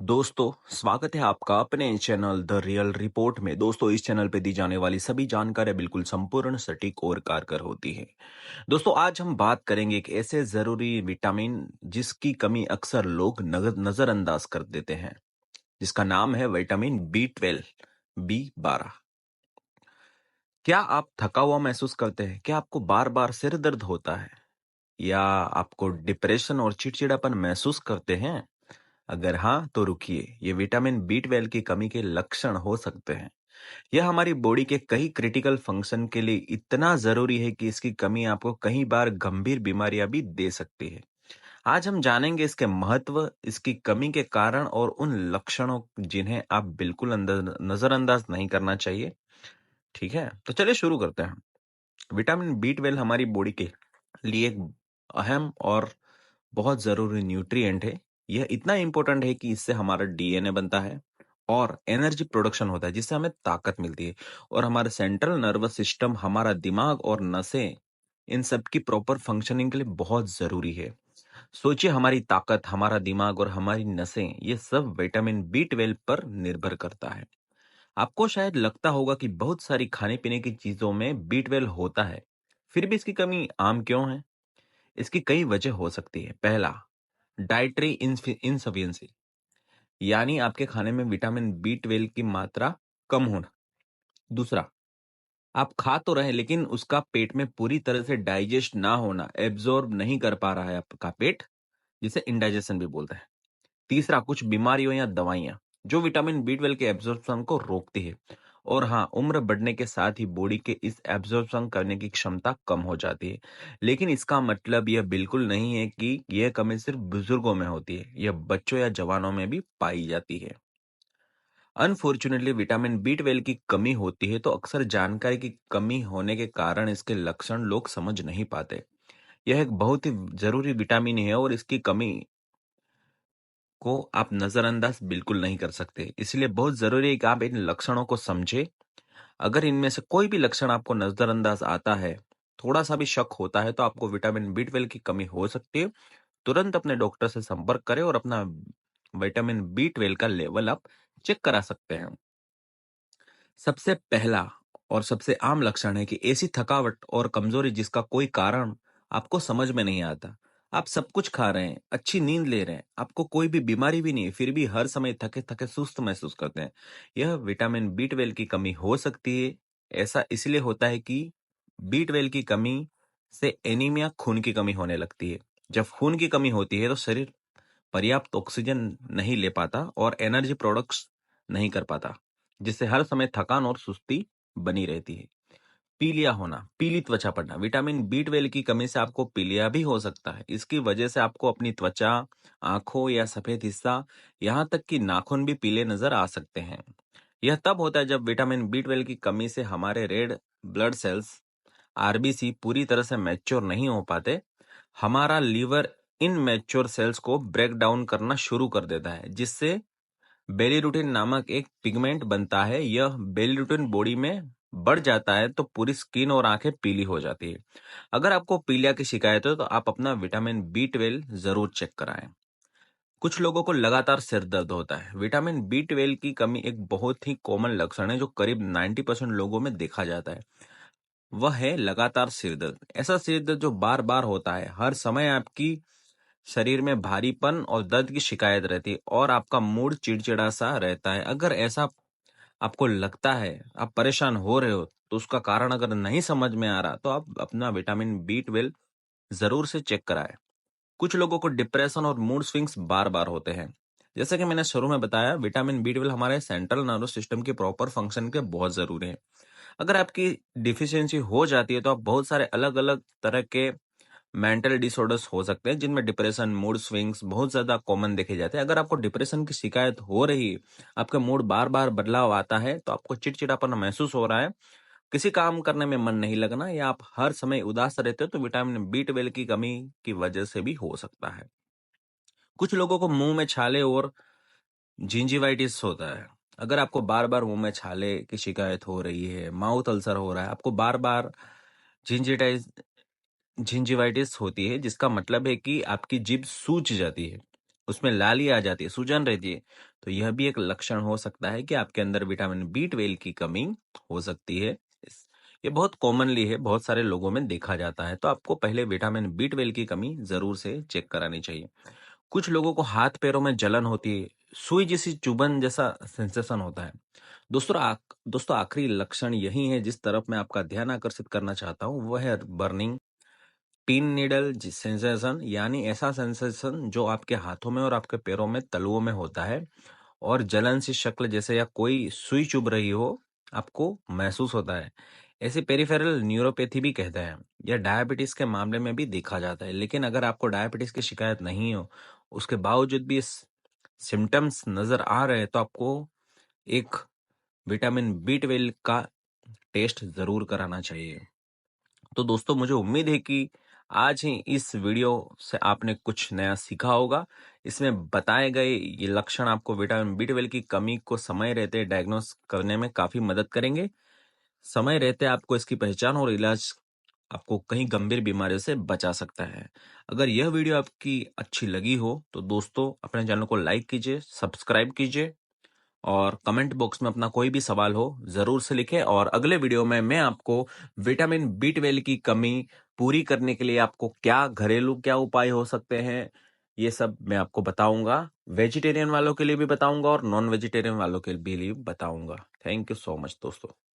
दोस्तों, स्वागत है आपका अपने चैनल द रियल रिपोर्ट में। दोस्तों, इस चैनल पे दी जाने वाली सभी जानकारियां बिल्कुल संपूर्ण, सटीक और कारगर होती है। दोस्तों, आज हम बात करेंगे एक ऐसे जरूरी विटामिन जिसकी कमी अक्सर लोग नजरअंदाज कर देते हैं, जिसका नाम है विटामिन B12, B12। क्या आप थका हुआ महसूस करते हैं? क्या आपको बार बार सिर दर्द होता है, या आपको डिप्रेशन और चिड़चिड़ापन महसूस करते हैं? अगर हाँ, तो रुकिए, ये विटामिन B12 की कमी के लक्षण हो सकते हैं। यह हमारी बॉडी के कई क्रिटिकल फंक्शन के लिए इतना जरूरी है कि इसकी कमी आपको कई बार गंभीर बीमारियां भी दे सकती है। आज हम जानेंगे इसके महत्व, इसकी कमी के कारण और उन लक्षणों जिन्हें आप बिल्कुल नजरअंदाज नहीं करना चाहिए। ठीक है, तो चलिए शुरू करते हैं। विटामिन B12 हमारी बॉडी के लिए एक अहम और बहुत जरूरी न्यूट्रिएंट है। यह इतना इंपॉर्टेंट है कि इससे हमारा डीएनए बनता है और एनर्जी प्रोडक्शन होता है, जिससे हमें ताकत मिलती है। और हमारा सेंट्रल नर्वस सिस्टम, हमारा दिमाग और नसें, इन सब की प्रॉपर फंक्शनिंग के लिए बहुत जरूरी है। सोचिए, हमारी ताकत, हमारा दिमाग और हमारी नसें, ये सब विटामिन B12 पर निर्भर करता है। आपको शायद लगता होगा कि बहुत सारी खाने पीने की चीजों में B12 होता है, फिर भी इसकी कमी आम क्यों है? इसकी कई वजह हो सकती है। पहला, डाइटरी इंसफिशियंसी, यानी आपके खाने में विटामिन B12 की मात्रा कम होना। दूसरा, आप खा तो रहे लेकिन उसका पेट में पूरी तरह से डाइजेस्ट ना होना, एब्जॉर्ब नहीं कर पा रहा है आपका पेट, जिसे इंडाइजेशन भी बोलते हैं। तीसरा, कुछ बीमारियों या दवाइयां जो विटामिन B12 के एब्जॉर्प्शन को रोकती है। और हाँ, उम्र बढ़ने के साथ ही बॉडी के इस एब्जॉर्प्शन करने की क्षमता कम हो जाती है। लेकिन इसका मतलब यह बिल्कुल नहीं है कि यह कमी सिर्फ बुजुर्गों में होती है, यह बच्चों या जवानों में भी पाई जाती है। अनफॉर्चुनेटली विटामिन B12 की कमी होती है तो अक्सर जानकारी की कमी होने के कारण इसके लक्षण लोग समझ नहीं पाते। यह एक बहुत ही जरूरी विटामिन है और इसकी कमी को आप नजरअंदाज बिल्कुल नहीं कर सकते। इसलिए बहुत जरूरी है कि आप इन लक्षणों को समझें। अगर इनमें से कोई भी लक्षण आपको नजरअंदाज आता है, थोड़ा सा भी शक होता है, तो आपको विटामिन B12 की कमी हो सकती है। तुरंत अपने डॉक्टर से संपर्क करें और अपना विटामिन B12 का लेवल आप चेक करा सकते हैं। सबसे पहला और सबसे आम लक्षण है कि ऐसी थकावट और कमजोरी जिसका कोई कारण आपको समझ में नहीं आता। आप सब कुछ खा रहे हैं, अच्छी नींद ले रहे हैं, आपको कोई भी बीमारी भी नहीं है, फिर भी हर समय थके थके सुस्त महसूस करते हैं। यह विटामिन B12 की कमी हो सकती है। ऐसा इसलिए होता है कि B12 की कमी से एनीमिया, खून की कमी होने लगती है। जब खून की कमी होती है तो शरीर पर्याप्त ऑक्सीजन नहीं ले पाता और एनर्जी प्रोडक्ट्स नहीं कर पाता, जिससे हर समय थकान और सुस्ती बनी रहती है। पीलिया होना, पीली त्वचा पड़ना, विटामिन B12 की कमी से आपको पीलिया भी हो सकता है। इसकी वजह से आपको अपनी त्वचा, आंखों या सफेद हिस्सा, यहाँ तक कि नाखून भी पीले नजर आ सकते हैं। यह तब होता है जब विटामिन B12 की कमी से हमारे रेड ब्लड सेल्स, आरबीसी, पूरी तरह से मैच्योर नहीं हो पाते। हमारा लीवर इन मैच्योर सेल्स को ब्रेक डाउन करना शुरू कर देता है, जिससे बेलीरुटिन नामक एक पिगमेंट बनता है। यह बेलीरुटिन बॉडी में बढ़ जाता है तो पूरी स्किन और आंखें पीली हो जाती है। अगर आपको पीलिया की शिकायत है तो आप अपना विटामिन B12 जरूर चेक कराएं। कुछ लोगों को लगातार सिर दर्द होता है। विटामिन B12 की कमी एक बहुत ही कॉमन लक्षण है जो करीब 90% लोगों में देखा जाता है। वह है लगातार सिर दर्द। ऐसा सिर दर्द जो बार बार होता है, हर समय आपकी शरीर में भारीपन और दर्द की शिकायत रहती है और आपका मूड चिड़चिड़ा सा रहता है। अगर ऐसा आपको लगता है, आप परेशान हो रहे हो, तो उसका कारण अगर नहीं समझ में आ रहा तो आप अपना विटामिन B12 जरूर से चेक कराएं। कुछ लोगों को डिप्रेशन और मूड स्विंग्स बार बार होते हैं। जैसे कि मैंने शुरू में बताया, विटामिन B12 हमारे सेंट्रल नर्वस सिस्टम के प्रॉपर फंक्शन के बहुत जरूरी है। अगर आपकी डिफिशियंसी हो जाती है तो आप बहुत सारे अलग अलग तरह के मेंटल डिसऑर्डर्स हो सकते हैं, जिनमें डिप्रेशन, मूड स्विंग्स बहुत ज्यादा कॉमन देखे जाते हैं। अगर आपको डिप्रेशन की शिकायत हो रही है, आपका मूड बार बार बदलाव आता है, तो आपको चिड़चिड़ापन महसूस हो रहा है, किसी काम करने में मन नहीं लगना, या आप हर समय उदास रहते हो, तो विटामिन B12 की कमी की वजह से भी हो सकता है। कुछ लोगों को मुंह में छाले और जिंजिवाइटिस होता है। अगर आपको बार बार मुंह में छाले की शिकायत हो रही है, माउथ अल्सर हो रहा है, आपको बार बार जिंजिटाइज जिंजिवाइटिस होती है, जिसका मतलब है कि आपकी जीभ सूज जाती है, उसमें लाली आ जाती है, सूजन रहती है, तो यह भी एक लक्षण हो सकता है कि आपके अंदर विटामिन बी 12 की कमी हो सकती है। ये बहुत कॉमनली है, बहुत सारे लोगों में देखा जाता है, तो आपको पहले विटामिन बी 12 की कमी जरूर से चेक करानी चाहिए। कुछ लोगों को हाथ पैरों में जलन होती है, सुई जैसी चुभन जैसा सेंसेशन होता है। दोस्तों आखिरी लक्षण यही है जिस तरफ मैं आपका ध्यान आकर्षित करना चाहता हूँ, वह है बर्निंग पिन नीडल सेंसेशन, यानी ऐसा सेंसेशन जो आपके हाथों में और आपके पैरों में तलुओं में होता है और जलन सी शक्ल जैसे या कोई सुई चुभ रही हो आपको महसूस होता है। ऐसे पेरिफेरल न्यूरोपैथी भी कहते हैं। यह डायबिटीज के मामले में भी देखा जाता है, लेकिन अगर आपको डायबिटीज की शिकायत नहीं हो, उसके बावजूद भी सिम्टम्स नजर आ रहे हैं, तो आपको एक विटामिन बी 12 का टेस्ट जरूर कराना चाहिए। तो दोस्तों मुझे उम्मीद है कि आज ही इस वीडियो से आपने कुछ नया सीखा होगा। इसमें बताए गए ये लक्षण आपको विटामिन बी 12 की कमी को समय रहते डायग्नोस करने में काफी मदद करेंगे। समय रहते आपको इसकी पहचान और इलाज आपको कहीं गंभीर बीमारियों से बचा सकता है। अगर यह वीडियो आपकी अच्छी लगी हो तो दोस्तों अपने चैनल को लाइक कीजिए, सब्सक्राइब कीजिए और कमेंट बॉक्स में अपना कोई भी सवाल हो जरूर से लिखें। और अगले वीडियो में मैं आपको विटामिन बी 12 की कमी पूरी करने के लिए आपको क्या घरेलू क्या उपाय हो सकते हैं, ये सब मैं आपको बताऊंगा। वेजिटेरियन वालों के लिए भी बताऊंगा और नॉन वेजिटेरियन वालों के लिए भी बताऊंगा। थैंक यू सो मच दोस्तों।